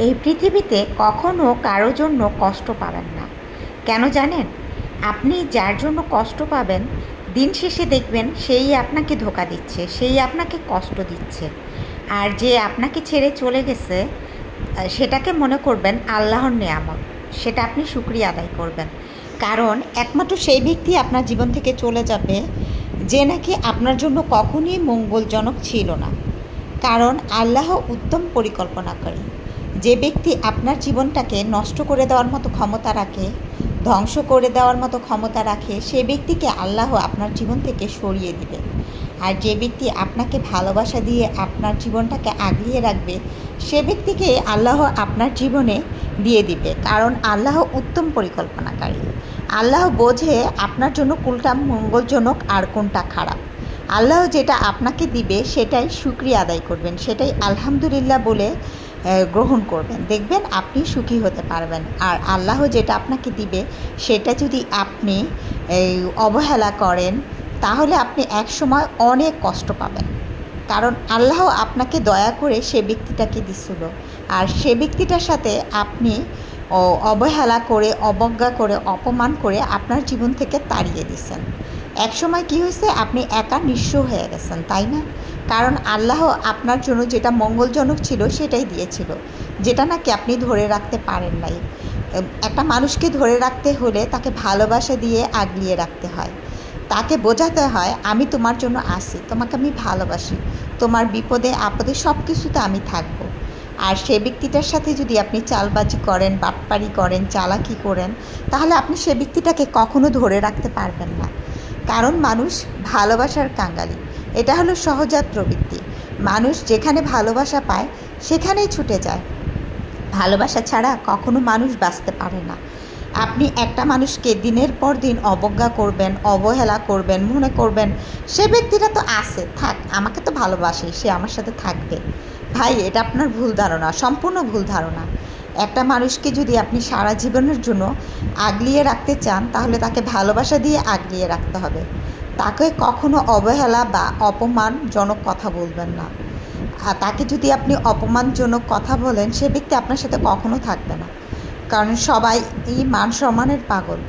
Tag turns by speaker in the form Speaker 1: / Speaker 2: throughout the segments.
Speaker 1: এই পৃথিবীতে কখনো কারো জন্য কষ্ট পাবেন না। কেন জানেন? আপনি যার জন্য কষ্ট পাবেন, দিন শেষে দেখবেন সেই আপনাকে ধোঁকা দিচ্ছে, সেই আপনাকে কষ্ট দিচ্ছে। আর যে আপনাকে ছেড়ে চলে গেছে, সেটাকে মনে করবেন আল্লাহর নেয়ামত, সেটা আপনি শুকরিয়া আদায় করবেন। কারণ একমাত্র সেই ব্যক্তি আপনার জীবন থেকে চলে যাবে যে নাকি আপনার জন্য কখনই মঙ্গলজনক ছিল না। কারণ আল্লাহ উত্তম পরিকল্পনা করে। যে ব্যক্তি আপনার জীবনটাকে নষ্ট করে দেওয়ার মতো ক্ষমতা রাখে, ধ্বংস করে দেওয়ার মতো ক্ষমতা রাখে, সে ব্যক্তিকে আল্লাহ আপনার জীবন থেকে সরিয়ে দিবে। আর যে ব্যক্তি আপনাকে ভালোবাসা দিয়ে আপনার জীবনটাকে আগলিয়ে রাখবে, সে ব্যক্তিকে আল্লাহ আপনার জীবনে দিয়ে দিবে। কারণ আল্লাহ উত্তম পরিকল্পনাকারী। আল্লাহ বোঝে আপনার জন্য কোনটা মঙ্গলজনক আর কোনটা খারাপ। আল্লাহ যেটা আপনাকে দিবে সেটাই শুকরিয়া আদায় করবেন, সেটাই আলহামদুলিল্লাহ বলে গ্রহণ করবেন। দেখবেন আপনি সুখী হতে পারবেন। আর আল্লাহ যেটা আপনাকে দিবে সেটা যদি আপনি অবহেলা করেন, তাহলে আপনি একসময় অনেক কষ্ট পাবেন। কারণ আল্লাহ আপনাকে দয়া করে সে ব্যক্তিটাকে দিছিল, আর সে ব্যক্তিটার সাথে আপনি অবহেলা করে, অবজ্ঞা করে, অপমান করে আপনার জীবন থেকে তাড়িয়ে দিয়েছেন। একসময় কি হয়েছে, আপনি একা নিঃস্ব হয়ে গেছেন, তাই না? কারণ আল্লাহ আপনার জন্য যেটা মঙ্গলজনক ছিল সেটাই দিয়েছিল, যেটা নাকি আপনি ধরে রাখতে পারেন নাই। একটা মানুষকে ধরে রাখতে হলে তাকে ভালোবাসা দিয়ে আগলিয়ে রাখতে হয়, তাকে বোঝাতে হয় আমি তোমার জন্য আছি, তোমাকে আমি ভালোবাসি, তোমার বিপদে আপদে সব কিছুতে আমি থাকবো। আর সে ব্যক্তিটার সাথে যদি আপনি চালবাজি করেন, বাটপারি করেন, চালাকি করেন, তাহলে আপনি সে ব্যক্তিটাকে কখনো ধরে রাখতে পারবেন না। কারণ মানুষ ভালোবাসার কাঙ্গালি, এটা হলো সহজাত প্রবৃত্তি। মানুষ যেখানে ভালোবাসা পায় সেখানেই ছুটে যায়। ভালোবাসা ছাড়া কখনো মানুষ বাঁচতে পারে না। আপনি একটা মানুষকে দিনের পর দিন অবজ্ঞা করবেন, অবহেলা করবেন, মনে করবেন সে ব্যক্তিটা তো আছে, থাক, আমাকে তো ভালোবাসে, সে আমার সাথে থাকবে। ভাই, এটা আপনার ভুল ধারণা, সম্পূর্ণ ভুল ধারণা। একটা মানুষকে যদি আপনি সারা জীবনের জন্য আগলিয়ে রাখতে চান, তাহলে তাকে ভালোবাসা দিয়ে আগলিয়ে রাখতে হবে। তাকে কখনো অবহেলা বা অপমানজনক কথা বলবেন না। আর তাকে যদি আপনি অপমানজনক কথা বলেন, সে ব্যক্তি আপনার সাথে কখনো থাকবে না। কারণ সবাই এই মান সম্মানের পাগল,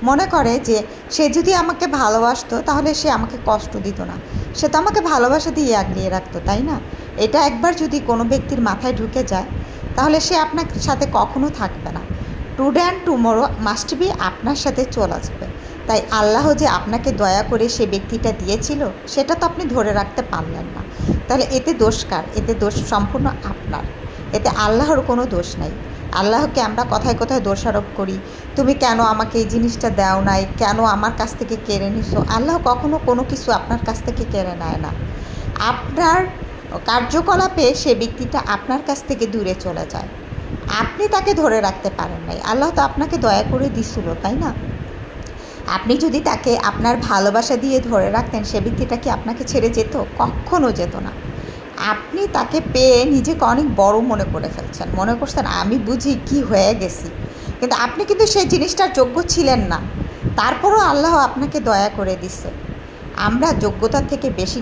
Speaker 1: মনে করে যে সে যদি আমাকে ভালোবাসতো তাহলে সে আমাকে কষ্ট দিত না, সে তো আমাকে ভালোবাসা দিয়ে আগলিয়ে রাখতো, তাই না? এটা একবার যদি কোনো ব্যক্তির মাথায় ঢুকে যায়, তাহলে সে আপনার সাথে কখনো থাকবে না। Today and tomorrow must be আপনার সাথে চলে আসবে। তাই আল্লাহ যে আপনাকে দয়া করে সে ব্যক্তিটা দিয়েছিল, সেটা তো আপনি ধরে রাখতে পারলেন না। তাহলে এতে দোষ কার? এতে দোষ সম্পূর্ণ আপনার, এতে আল্লাহর কোনো দোষ নাই। আল্লাহকে আমরা কথায় কথায় দোষারোপ করি, তুমি কেন আমাকে এই জিনিসটা দাও নাই, কেন আমার কাছ থেকে কেড়ে নিছো। আল্লাহ কখনো কোনো কিছু আপনার কাছ থেকে কেড়ে নেয় না। আপনার কার্যকলাপে সে ব্যক্তিটা আপনার কাছ থেকে দূরে চলে যায়, আপনি তাকে ধরে রাখতে পারেন নাই। আল্লাহ তো আপনাকে দয়া করে দিছিল, তাই না? আপনি যদি তাকে আপনার ভালোবাসা দিয়ে ধরে রাখতেন, সে ব্যক্তিটা কি আপনাকে ছেড়ে যেত? কখনো যেত না। আপনি তাকে পেয়ে নিজেকে অনেক বড় মনে করে ফেলছেন, মনে করছেন আমি বুঝি কি হয়ে গেছি, কিন্তু আপনি কিন্তু সেই জিনিসটার যোগ্য ছিলেন না। তারপরও আল্লাহ আপনাকে দয়া করে দিচ্ছে। আমরা যোগ্যতার থেকে বেশি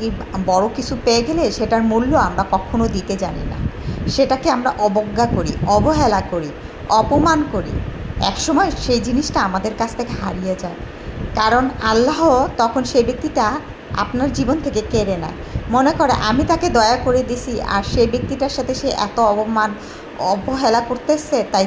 Speaker 1: বড় কিছু পেয়ে গেলে সেটার মূল্য আমরা কখনো দিতে জানি না, সেটাকে আমরা অবজ্ঞা করি, অবহেলা করি, অপমান করি। একসময় সেই জিনিসটা আমাদের কাছ থেকে হারিয়ে যায়। কারণ আল্লাহ তখন সেই ব্যক্তিটা আপনার জীবন থেকে কেড়ে নেয়, মনে করে আমি তাকে দয়া করে দিছি, আর সেই ব্যক্তিটার সাথে সে এত অবহেলা করতেছে, তাই